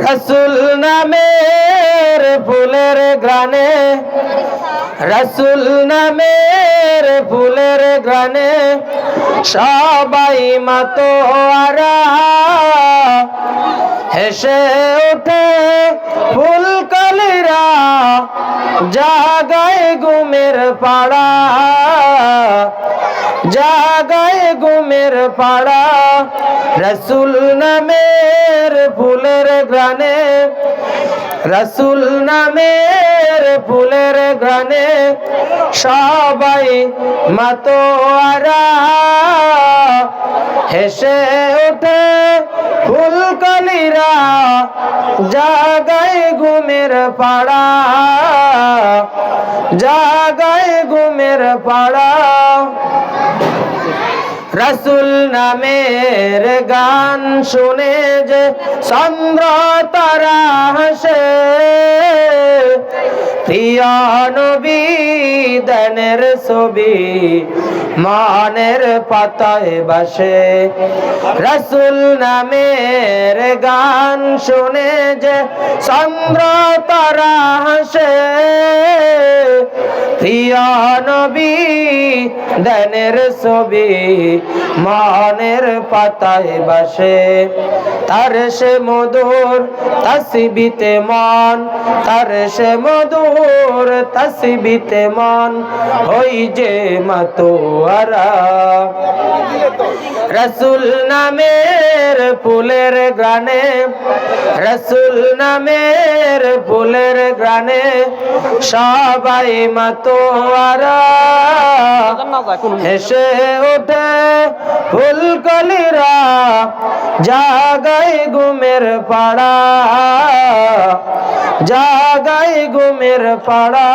রসুল নামের ফুলের গ্রানে, রসুল নামের ফুলের গ্রানে সবাই মাতোয়ারা, হেসে ওঠে ফুলকলিরা, জাগায় ঘুমের পাড়া, জাগায় ঘুমের পাড়া। রসুল নামের ফুলের গ্রানে, রসুল নামের ফুলের গ্রানে সবাই মাতোয়ারা, হেসে ওঠে ফুলকলিরা, জাগায় ঘুমের পাড়া, জাগায় ঘুমের পাড়া। রসুল নামের গান শুনে যে চন্দ্র তারা হাসে, প্রিয় নবী দানের ছবি মনের পাতায় বাসে। রসুল নামের গান শুনে যে চন্দ্র তারা হাসে, প্রিয় নবী দানের ছবি মনের পাতায় বাসে। তার সে মধুর তসবিতে মন, তার সে মধুর তসবিতে মন হই যে মাতোয়ারা। রসুল নামের ফুলের গ্রানে, রসুল নামের ফুলের গ্রানে সবাই মাতোয়ারা, হেসে ওঠে ফুলকলিরা, জাগায় ঘুমের পাড়া, জাগায় ঘুমের পাড়া।